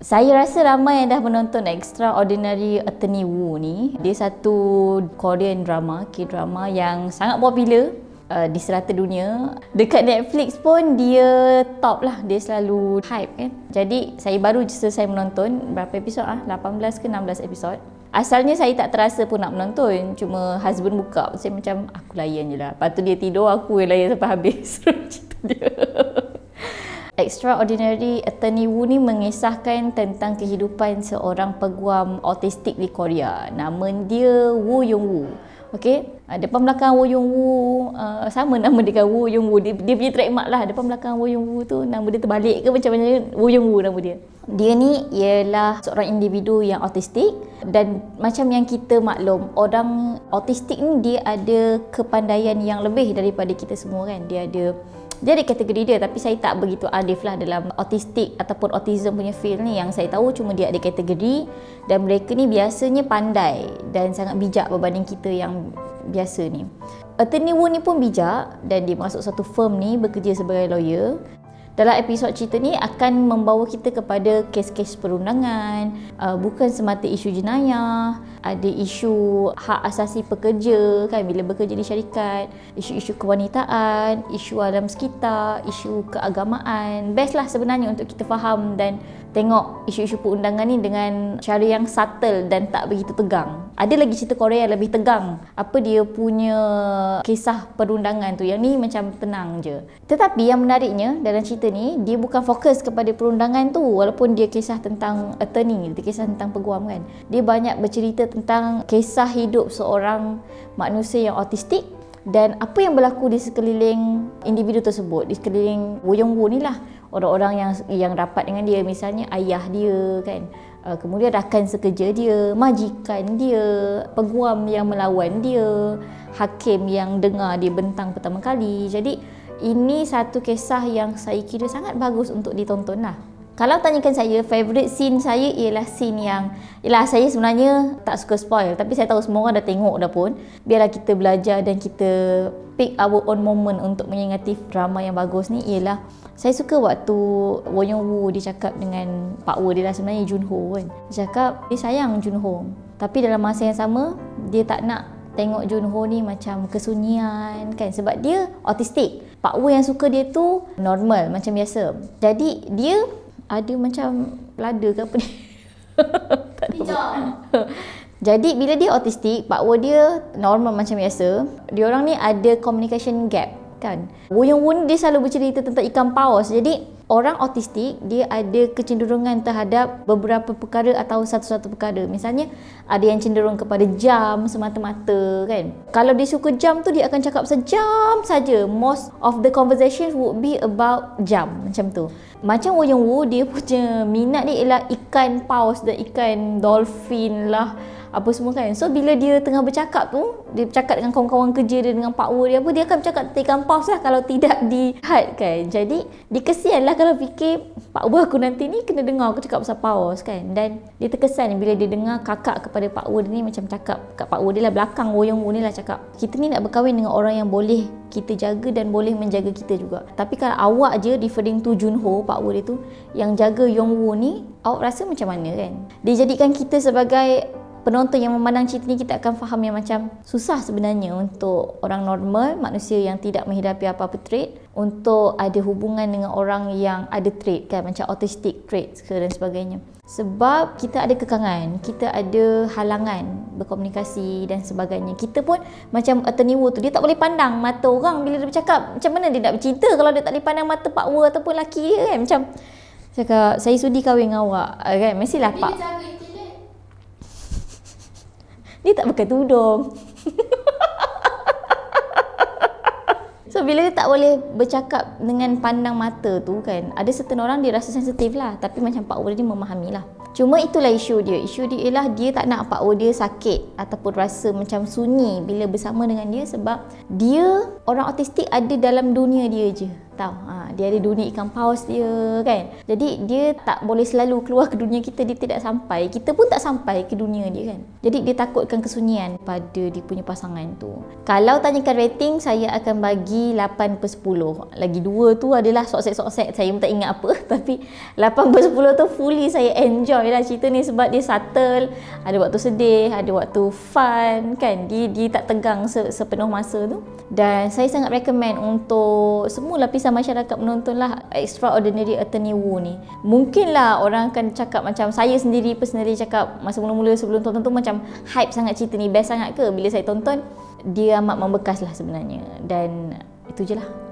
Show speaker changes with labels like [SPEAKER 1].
[SPEAKER 1] Saya rasa ramai yang dah menonton Extraordinary Attorney Woo ni. Dia satu Korean drama, K-drama yang sangat popular di serata dunia. Dekat Netflix pun dia top lah, dia selalu hype kan. Jadi saya baru selesai menonton, berapa episod 18 ke 16 episod. Asalnya saya tak terasa pun nak menonton, cuma husband buka, saya macam aku layan je lah. Lepas tu dia tidur, aku yang layan sampai habis. Cerita dia. Extraordinary Attorney Woo ni mengisahkan tentang kehidupan seorang peguam autistik di Korea. Nama dia Woo Young Woo. Okey, depan belakang Woo Young Woo sama nama dia kan, Woo Young Woo. Dia punya trademark lah. Depan belakang Woo Young Woo tu nama dia terbalik ke macam mana, Woo Young Woo nama dia. Dia ni ialah seorang individu yang autistik, dan macam yang kita maklum, orang autistik ni dia ada kepandaian yang lebih daripada kita semua kan. Dia ada kategori dia, tapi saya tak begitu arif lah dalam autistik ataupun autism punya field ni. Yang saya tahu cuma dia ada kategori, dan mereka ni biasanya pandai dan sangat bijak berbanding kita yang biasa ni. Attorney Woo ni pun bijak, dan dia masuk satu firm ni bekerja sebagai lawyer. Dalam episod cerita ni akan membawa kita kepada kes-kes perundangan, bukan semata isu jenayah, ada isu hak asasi pekerja kan bila bekerja di syarikat, isu-isu kewanitaan, isu alam sekitar, isu keagamaan. Best lah sebenarnya untuk kita faham dan tengok isu-isu perundangan ni dengan cara yang subtle dan tak begitu tegang. Ada lagi cerita Korea yang lebih tegang. Apa dia punya kisah perundangan tu, yang ni macam tenang je. Tetapi yang menariknya dalam cerita ni, dia bukan fokus kepada perundangan tu, walaupun dia kisah tentang attorney, dia kisah tentang peguam kan. Dia banyak bercerita tentang kisah hidup seorang manusia yang autistik dan apa yang berlaku di sekeliling individu tersebut, di sekeliling Woo Young Woo ni lah. Orang-orang yang rapat dengan dia, misalnya ayah dia kan, kemudian rakan sekerja dia, majikan dia, peguam yang melawan dia, hakim yang dengar dia bentang pertama kali. Jadi ini satu kisah yang saya kira sangat bagus untuk ditonton lah. Kalau tanyakan saya, favourite scene saya ialah scene yang, saya sebenarnya tak suka spoil, tapi saya tahu semua orang dah tengok dah pun. Biarlah kita belajar dan kita pick our own moment untuk mengingati drama yang bagus ni. Ialah saya suka waktu Woo Young Woo dia cakap dengan Pak Woo dia lah, sebenarnya Jun Ho kan. Dia cakap dia sayang Jun Ho, tapi dalam masa yang sama dia tak nak tengok Jun Ho ni macam kesunyian kan, sebab dia autistik. Pak Woo yang suka dia tu normal macam biasa. Jadi dia ada macam lada ke apa ni. Tak tahu. Jadi bila dia autistik, Pak Woo dia normal macam biasa. Diorang ni ada communication gap kan. Woo Young Woo dia selalu bercerita tentang ikan paus. Jadi orang autistik dia ada kecenderungan terhadap beberapa perkara atau satu-satu perkara. Misalnya ada yang cenderung kepada jam semata-mata kan. Kalau dia suka jam tu, dia akan cakap sejam saja. Most of the conversations would be about jam, macam tu. Macam Woo Young Woo, dia punya minat dia ialah ikan paus dan ikan dolphin lah, apa semua kan. So bila dia tengah bercakap tu, dia bercakap dengan kawan-kawan kerja dia, dengan Pak Woo dia apa, dia akan bercakap tentang ikan paus lah kalau tidak di-hide kan. Jadi dia kesian lah kalau fikir Pak Woo aku nanti ni kena dengar aku cakap pasal paus kan. Dan dia terkesan bila dia dengar kakak kepada Pak Woo dia ni macam cakap, kat Pak Woo dia lah belakang Woo Young Woo ni lah cakap, kita ni nak berkahwin dengan orang yang boleh kita jaga dan boleh menjaga kita juga. Tapi kalau awak je, referring to Jun Ho, Pak Woo dia tu, yang jaga Young Woo ni, awak rasa macam mana kan? Dia jadikan kita sebagai penonton yang memandang cerita ni, kita akan faham yang macam susah sebenarnya untuk orang normal, manusia yang tidak menghadapi apa-apa trait, untuk ada hubungan dengan orang yang ada trait kan, macam autistic traits ke dan sebagainya. Sebab kita ada kekangan, kita ada halangan berkomunikasi dan sebagainya. Kita pun macam Attorney Woo tu, dia tak boleh pandang mata orang bila dia bercakap. Macam mana dia nak bercinta kalau dia tak boleh pandang mata Pak Woo ataupun laki dia kan. Macam cakap, saya sudi kahwin dengan awak kan, mestilah Pak. Dia tak pakai tudung. So bila dia tak boleh bercakap dengan pandang mata tu kan, ada certain orang dia rasa sensitif lah, tapi macam Pak Woo dia memahami lah. Cuma itulah isu dia. Isu dia ialah dia tak nak Pak Woo dia sakit ataupun rasa macam sunyi bila bersama dengan dia, sebab dia orang autistik ada dalam dunia dia je tahu. Dia ada dunia ikan paus dia kan. Jadi dia tak boleh selalu keluar ke dunia kita, dia tidak sampai. Kita pun tak sampai ke dunia dia kan. Jadi dia takutkan kesunyian pada dia punya pasangan tu. Kalau tanyakan rating, saya akan bagi 8 per 10. Lagi 2 tu adalah soksek-soksek, saya pun tak ingat apa. Tapi 8 per 10 tu fully saya enjoy lah cerita ni sebab dia subtle. Ada waktu sedih, ada waktu fun kan. Dia tak tegang sepenuh masa tu. Dan saya sangat recommend untuk semua lapisan masyarakat menontonlah Extraordinary Attorney Woo ni. Mungkinlah orang akan cakap macam saya sendiri personally cakap masa mula-mula sebelum tonton tu macam hype sangat cerita ni, best sangat ke? Bila saya tonton, dia amat membekas lah sebenarnya. Dan itu je lah.